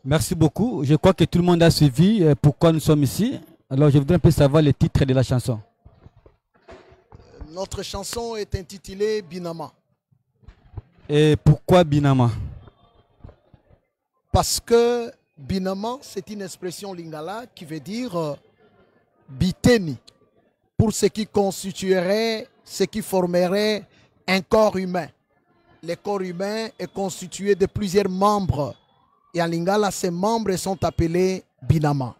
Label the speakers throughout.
Speaker 1: Merci beaucoup. Je crois que tout le monde a suivi pourquoi nous sommes ici. Alors, je voudrais un peu savoir le titre de la chanson.
Speaker 2: Notre chanson est intitulée Binama.
Speaker 1: Et pourquoi Binama?
Speaker 2: Parce que Binama, c'est une expression lingala qui veut dire biteni, pour ce qui constituerait, ce qui formerait un corps humain. Le corps humain est constitué de plusieurs membres. Et en lingala, ces membres sont appelés Binama.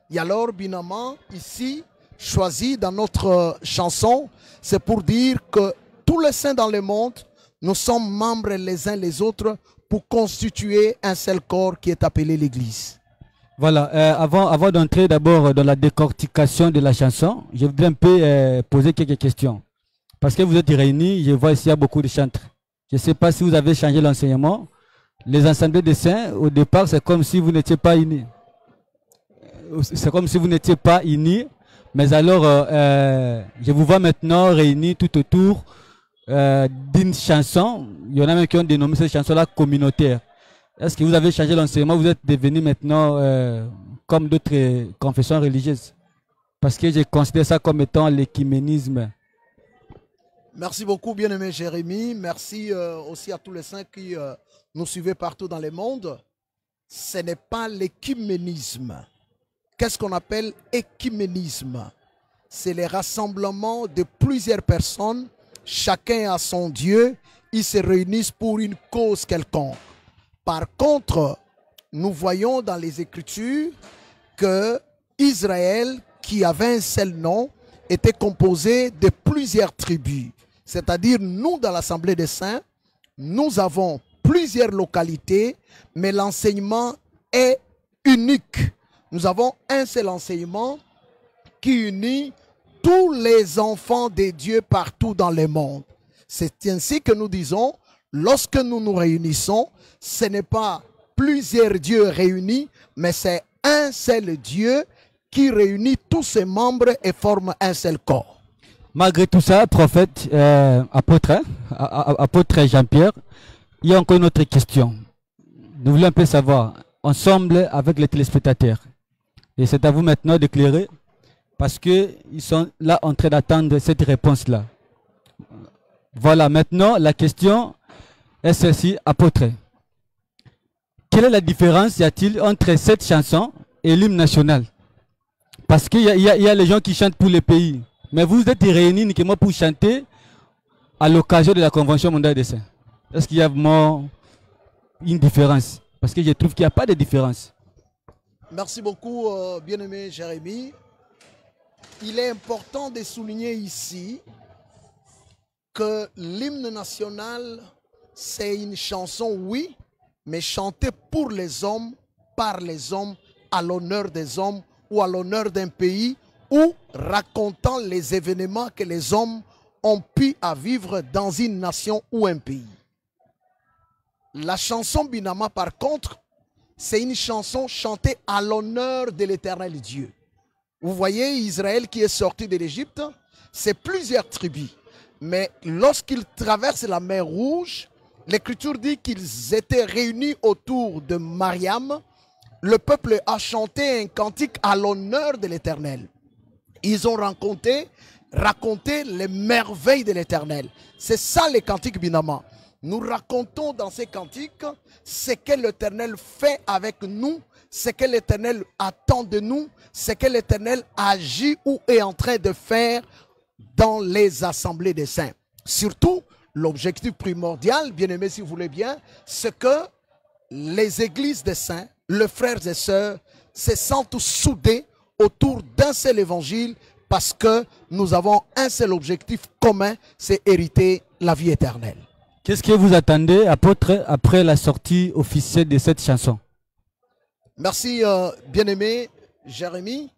Speaker 2: Et alors, Binama, ici, choisi dans notre chanson, c'est pour dire que tous les saints dans le monde, nous sommes membres les uns les autres pour constituer un seul corps qui est appelé l'Église.
Speaker 1: Voilà, avant d'entrer d'abord dans la décortication de la chanson, je voudrais un peu poser quelques questions. Parce que vous êtes réunis, je vois ici il y a beaucoup de chantres. Je ne sais pas si vous avez changé l'enseignement. Les assemblées des saints, au départ, c'est comme si vous n'étiez pas unis. C'est comme si vous n'étiez pas unis. Mais alors, je vous vois maintenant réunis tout autour d'une chanson. Il y en a même qui ont dénommé cette chanson-là communautaire. Est-ce que vous avez changé l'enseignement? Vous êtes devenu maintenant comme d'autres confessions religieuses? Parce que je considère ça comme étant l'écuménisme.
Speaker 2: Merci beaucoup, bien-aimé Jérémie. Merci aussi à tous les saints qui nous suivent partout dans le monde. Ce n'est pas l'écuménisme. Qu'est-ce qu'on appelle écuménisme? C'est le rassemblement de plusieurs personnes, chacun a son Dieu, ils se réunissent pour une cause quelconque. Par contre, nous voyons dans les Écritures que Israël, qui avait un seul nom, était composé de plusieurs tribus. C'est-à-dire, nous, dans l'Assemblée des Saints, nous avons plusieurs localités, mais l'enseignement est unique. Nous avons un seul enseignement qui unit tous les enfants de Dieu partout dans le monde. C'est ainsi que nous disons, lorsque nous nous réunissons, ce n'est pas plusieurs dieux réunis, mais c'est un seul Dieu qui réunit tous ses membres et forme un seul corps.
Speaker 1: Malgré tout ça, prophète, apôtre Jean-Pierre, il y a encore une autre question. Nous voulons un peu savoir, ensemble avec les téléspectateurs, et c'est à vous maintenant d'éclairer, parce qu'ils sont là en train d'attendre cette réponse-là. Voilà, maintenant, la question est celle-ci, apôtre. Quelle est la différence, y a-t-il, entre cette chanson et l'hymne national? Parce qu'il y a les gens qui chantent pour les pays. Mais vous êtes réunis uniquement pour chanter à l'occasion de la Convention mondiale des saints. Est-ce qu'il y a vraiment une différence? Parce que je trouve qu'il n'y a pas de différence.
Speaker 2: Merci beaucoup, bien-aimé Jérémie. Il est important de souligner ici que l'hymne national, c'est une chanson, oui, mais chantée pour les hommes, par les hommes, à l'honneur des hommes ou à l'honneur d'un pays, ou racontant les événements que les hommes ont pu à vivre dans une nation ou un pays. La chanson Binama, par contre, c'est une chanson chantée à l'honneur de l'Éternel Dieu. Vous voyez Israël qui est sorti de l'Égypte, c'est plusieurs tribus. Mais lorsqu'ils traversent la mer Rouge, l'Écriture dit qu'ils étaient réunis autour de Mariam. Le peuple a chanté un cantique à l'honneur de l'Éternel. Ils ont raconté les merveilles de l'Éternel. C'est ça le cantique Binama. Nous racontons dans ces cantiques ce que l'Éternel fait avec nous, ce que l'Éternel attend de nous, ce que l'Éternel agit ou est en train de faire dans les assemblées des saints. Surtout, l'objectif primordial, bien aimé si vous voulez bien, c'est que les églises des saints, les frères et sœurs, se sentent soudés autour d'un seul évangile parce que nous avons un seul objectif commun, c'est hériter la vie éternelle.
Speaker 1: Qu'est-ce que vous attendez, apôtre, après la sortie officielle de cette chanson?
Speaker 2: Merci, bien-aimé Jérémie.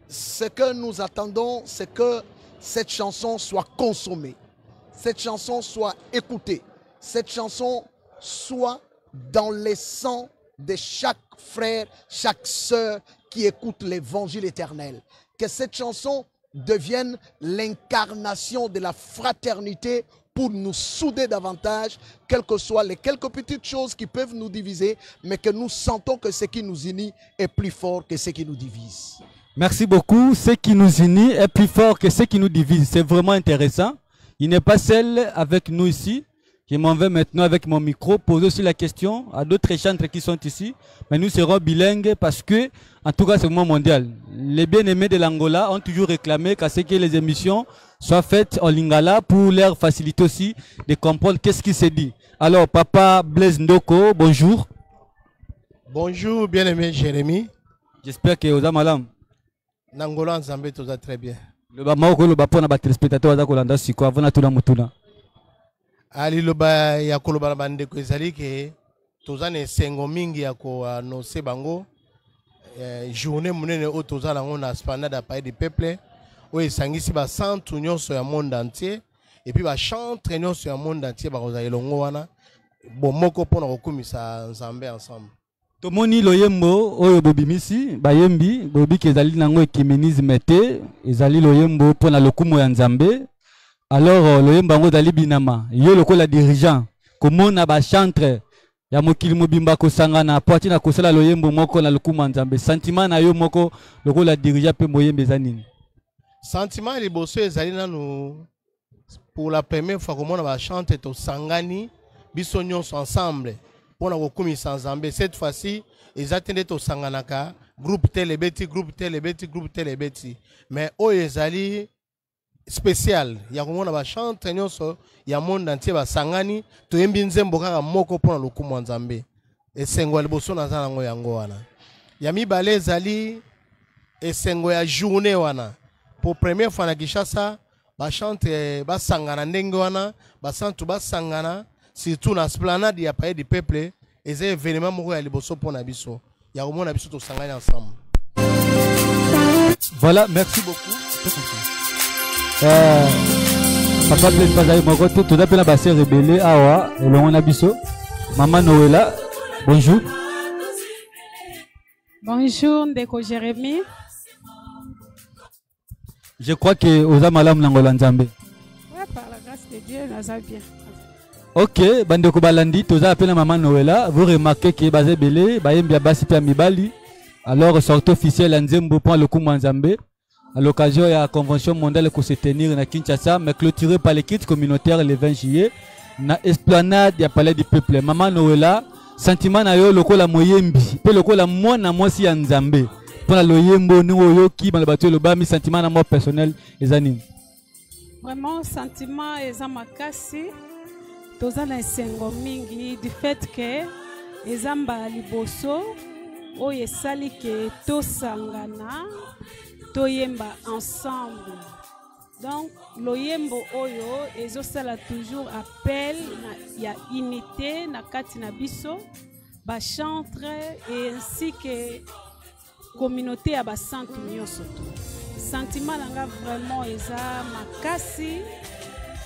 Speaker 2: Ce que nous attendons, c'est que cette chanson soit consommée, cette chanson soit écoutée, cette chanson soit dans les sangs de chaque frère, chaque sœur qui écoute l'évangile éternel. Que cette chanson devienne l'incarnation de la fraternité pour nous souder davantage, quelles que soient les quelques petites choses qui peuvent nous diviser, mais que nous sentons que ce qui nous unit est plus fort que ce qui nous divise.
Speaker 1: Merci beaucoup. Ce qui nous unit est plus fort que ce qui nous divise. C'est vraiment intéressant. Il n'est pas seul avec nous ici. Je m'en vais maintenant avec mon micro poser aussi la question à d'autres chantres qui sont ici. Mais nous serons bilingues parce que, en tout cas, c'est le moment mondial. Les bien-aimés de l'Angola ont toujours réclamé qu'à ce que les émissions soient faites en lingala pour leur faciliter aussi de comprendre qu'est-ce qui s'est dit. Alors, Papa Blaise Ndoko, bonjour.
Speaker 3: Bonjour, bien-aimé Jérémy.
Speaker 1: J'espère que vous avez malam.
Speaker 3: Nangola en Zambie, tout va très bien.
Speaker 1: Le bamako le bapo na ba téléspectateur za kolanda siko avona tuna mutuna.
Speaker 3: Ali loba ya koloba bande ko ezali ke tozane sengo mingi ya ko no sebango journée munene o tozala ngona esplanade à Palais du Peuple o esangisi ba centre nyonso ya monde entier et puis ba chantre nyonso ya monde entier ba koza elongo wana bomoko pona kokumisa Nzambe ensemble.
Speaker 1: Tomoni loyembo oyo bobimisi bayembi bobi kezali nango ekimenisme te ezali loyembo pona lokumu ya Nzambe. Alors loyembo ngo dali binama yo lokola dirigeant komona ba chantre ya mokili mobimba kosangana poati na kosala loyembo moko na lokumu ya Nzambe. Sentiment na yo moko lokola dirigeant pe moyembe zanini?
Speaker 3: Sentiment liboso ezali nanu pour la première fois komona ba chantre to sangani biso nyonso ensemble. Pour la sans Nzambe cette fois-ci ils attendaient au sanganaka groupe telebeti groupe telebeti groupe telebeti mais o ezali spécial ya komona ba chanter nyonso ya monde entier ba sangani to yembi nzembo kaka moko pona lokumu ya Nzambe esengo liboso na zana ngo yango wana ya mibale ezali esengo ya journée wana pour première fois na Kinshasa ba chanter ba sangana ndenge wana ba santu ba sangana surtout na esplanade ya Palais du Peuple et c'est événement moko ya liboso pona biso ya komona biso to sangana ensemble.
Speaker 1: Voilà, merci beaucoup. Papa Blaise Bazai moko tout appela ba se rebelle awa elongo na biso. Maman Noëlla, bonjour.
Speaker 4: Bonjour Ndeko Jérémy.
Speaker 1: Je crois que oza malamu nangola Nzambe.
Speaker 4: Ouais, par la grâce de Dieu, nous allons bien.
Speaker 1: Ok, bandeko balandi, toza appela Maman Noëlla, vous remarquez que bazé belé, bayembi abasi pe mibali. Alors sortie officielle à Nzembo pour le coup Nzambe à l'occasion de la convention mondiale qui se tenir à Kinshasa mais clôturée par les kits communautaires le 20 juillet na esplanade ya Palais du Peuple. Maman Noëlla, sentiment na yo lokola moyembi, pe lokola mwana mwasi ya Nzambe. Pour la loyembo ni oyo ki ba battu le ba mi sentiment na moi personnel ezani.
Speaker 4: Vraiment sentiment eza makasi. Toza na sengo mingi du fait que ezamba liboso oyo esali ke tosangana toyemba ensemble. Donc loyembo oyo ezosala toujours appel na ya unité na kati na biso ba chantre et ainsi que communauté ya ba centre nyonso to. Sentiment nanga vraiment eza makasi.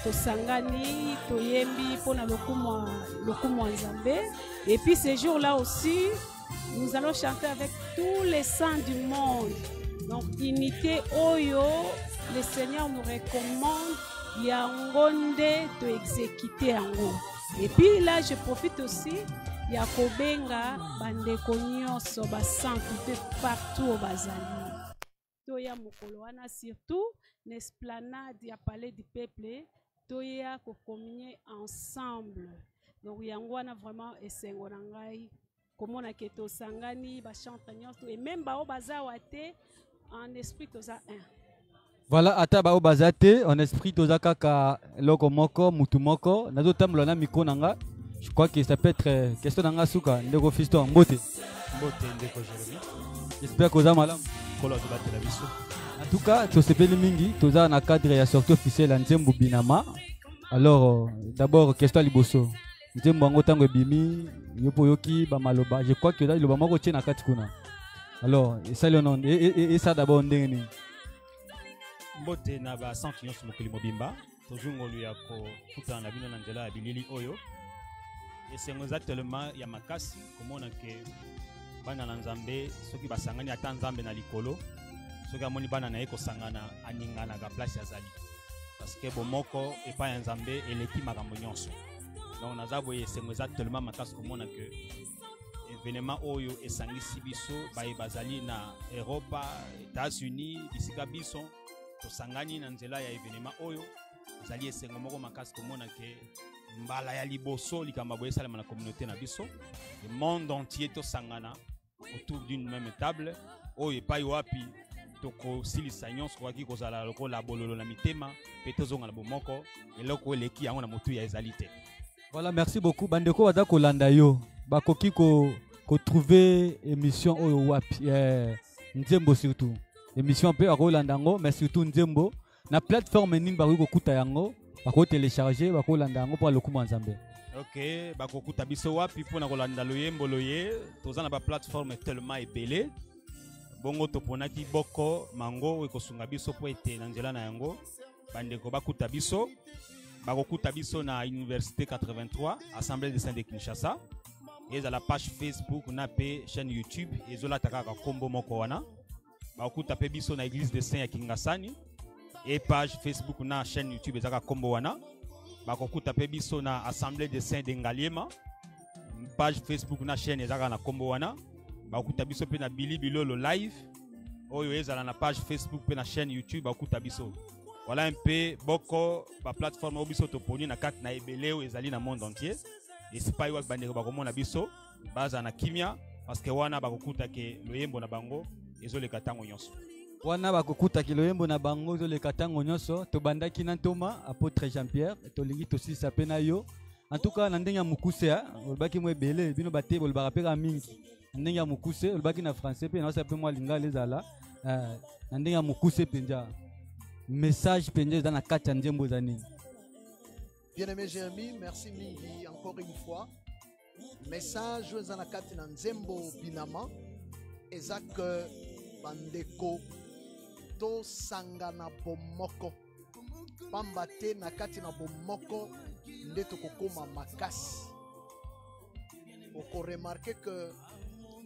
Speaker 4: Tosangani, toyembi pour le lokumu Nzambe. Et puis ce jour-là aussi, nous allons chanter avec tous les saints du monde. Donc unité oyo, le Seigneur nous recommande yangonde to exécuter yango. Et puis là, je profite aussi ya kobenga bandeko nyonso ba saints de partout au bazali. Toya mokolo wana surtout l'esplanade ya Palais du Peuple. Toya ko communier ensemble. Donc yango na vraiment esengo na ngai komona ke to sangani ba chanter nyonso et même ba obazawa te en esprit toza un.
Speaker 1: Voilà ata ba obazate en esprit toza kaka loko moko mutu moko nazo tambola na miko nanga. Je crois que ça peut être question nanga suka ndeko fiston mbote.
Speaker 5: Mbote ndeko Jérémy.
Speaker 1: J'espère que vous malam.
Speaker 5: Kolo to batela biso.
Speaker 1: En tout cas, tout ce mingi, tout ça na cadre ya sortie officielle à Nzembo Binama. Alors, d'abord, question liboso. Nzembo ngo tango bimi, yopo yoki ba maloba. Je crois que là le bamako tient na kati kuna. Alors, ça le nom et ça d'abord ndenge.
Speaker 5: Mbote na ba centre nyonso mokili mobimba, toujours ngolu ya ko futa na bino na nzela ya bilili oyo. Et c'est exactement ya makasi komona ke bana na Nzambe soki basangani ata Nzambe na likolo. Soki amoni bana na eko sangana aningana ga place ya zali. parce que bomoko et pas nzambe eleki makambo nyonso. Donc naza boye c'est exactement makasi komona que événement oyo esangisi biso baye bazali na Europa, États-Unis, bisika biso tosangani na nzela ya événement oyo ezali esengo moko makasi komona que mbala ya liboso likamba boye salama na communauté na biso, le monde entier tosangana autour d'une même table oyo epai wapi tokosilisa nyonso kwaki kozala lokola bololo na mitema pe tozonga na bomoko eloko eleki yango na motu ya ezali te.
Speaker 1: Voilà, merci beaucoup. Bandeko wada kolanda yo bakoki ko trouver émission oyo wapi Nzembo surtout émission pe bakolanda ngo, mais surtout Nzembo na plateforme nini bakoki kokuta yango bako télécharger bakolanda yango pour lokuma nzambe.
Speaker 5: Ok, bakokuta biso wapi pona kolanda loyembo loye tozana ba plateforme tellement ebele bongo toponaki boko mango ekosunga biso po ete na nzela na yango bandeko bakuta biso bakokuta biso na Université 83 Assemblée de Saint de Kinshasa et à la page Facebook na pe chaîne YouTube ezola takaka kombo moko wana bakokuta pe biso na Église de Saint ya Kingasani et page Facebook na chaîne YouTube ezaka kombo wana bakokuta pe biso na Assemblée de Saint de Ngaliema page Facebook na chaîne ezaka na kombo wana bakokuta biso pe na Bili Bilolo live oyo ezala na page Facebook pe na chaîne YouTube bakokuta biso. Voilà un peu boko ba plateforme obiso toponi na kati na ebeleo ezali na monde entier et c'est pas wak bandeko bakomona biso baza na kimia parce que wana bakokuta ke loyembo na bango ezoleka tango nyonso
Speaker 1: wana bakokuta ke loyembo na bango ezoleka tango nyonso to bandaki na Ntoma apôtre Jean-Pierre tolingi tosisa pe na yo en tout cas na ndenge ya mukuse olbaki mo ebele bino bate bolbaka pe ka mingi ndenge ya mukuse olbaki na français pe na sa pe mo linga lezala na ndenge ya mukuse penja message pendant dans la carte Nzembo zani.
Speaker 2: Bien-aimé Jérémy, merci mingi encore une fois. Message dans la carte Nzembo binama ezak bandeko to sangana bomoko pambate na kati na bomoko ndeto kokoma makasi. Oko remarquer que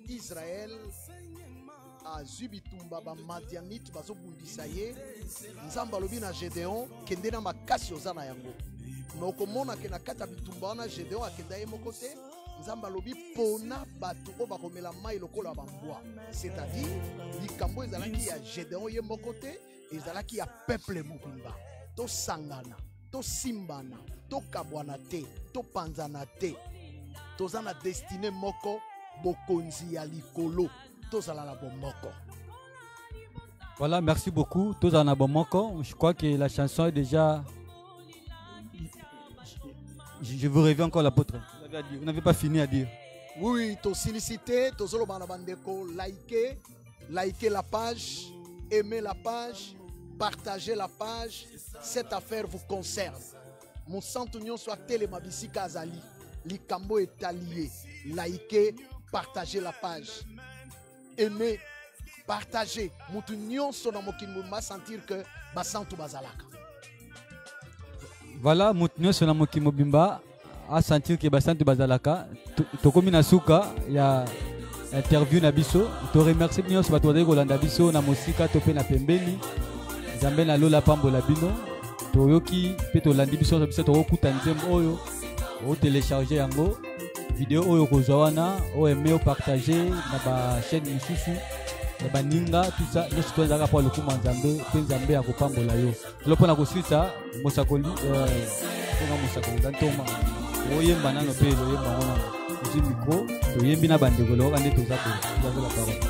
Speaker 2: Israël a Zubitumba ba Madianite bazo bundisa ye nzamba lobi na Gédéon kende na makasi ozana yango mais okomona ke na kata bitumba na Gédéon akenda ye moko te nzamba lobi pona bato o bakomela mai lokola bambwa c'est-à-dire likambo ezalaki ya Gédéon ye moko te ezalaki ya peuple mobimba to sangana to simbana to kabwana te to panzana te tozana destiné moko bokonzi ya likolo.
Speaker 1: Voilà, merci beaucoup. Tous en abomoko. Je crois que la chanson est déjà. Je vous reviens encore l'apôtre. Vous n'avez pas fini à dire.
Speaker 2: Oui, to solliciter, to solo bandeko, likez la page, aimez la page, partagez la page. Cette affaire vous concerne. Mon centre union soit télémabisi Kazali. Likambo est allié. Likez, partagez la page. Aimer, partager, moutounion son m'a sentir que basantu bazalaka.
Speaker 1: Voilà, moutounion son bimba a sentir que basantu bazalaka. Tokomi na suka ya interview na biso. To remercie bien sur bato de Golanda biso na musika topé na pembeni. Zambe na lola pambola bino. Toyoki pe to landi biso biso to kuta Nzembo oyo. O télécharger yango. Vidéo oyo kozawana o aimer o partager na ba chaîne misusu na ba ninga tout ça nous sommes dans rapport le kuma nzambe pe nzambe ya kopambola yo lopo na kosisa mosakoli nga mosakoli Ntoma oyemba nano pe loyemba ngona uzi micro toyembi na bandeko lo kande tozako la parole.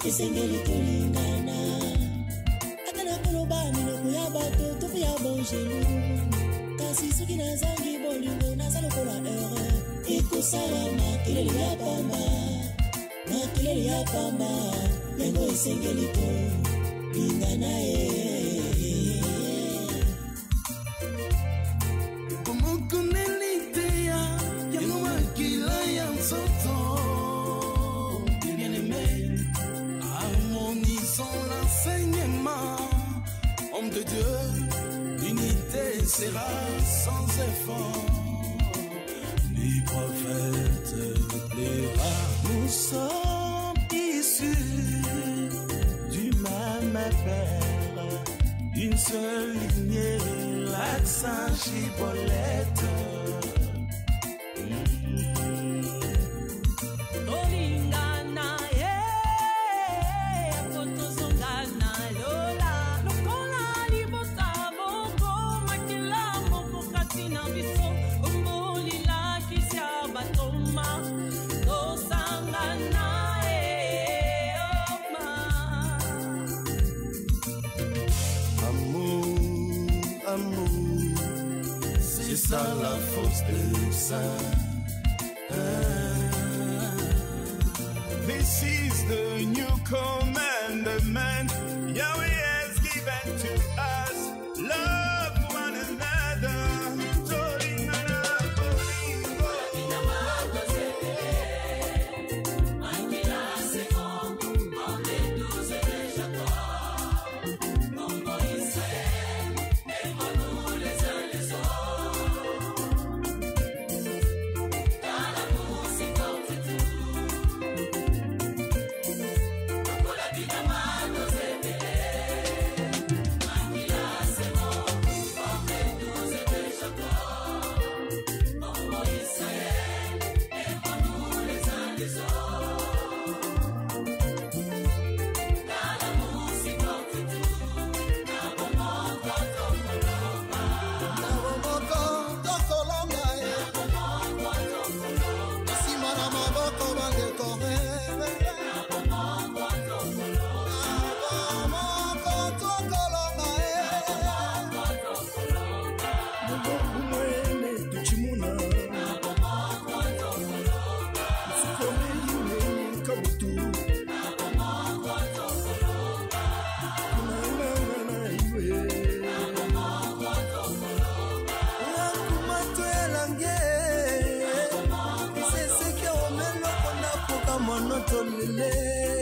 Speaker 6: Isengeli tulingana Atana kolobani no kuyaba to tuya bonjelu Kasi suki na zangi bolingo na salokola erreur Ikusala makelele ya pamba Nengo isengeli tulingana
Speaker 7: Homme de Dieu, l'unité sera sans effort. Du prophète plaira. Nous sommes issus du même père, une seule lignée, l'accent chibolette. C'est ça la force de ça. This is the new commandment Yahweh has given to us. Love one another.
Speaker 6: monoto lele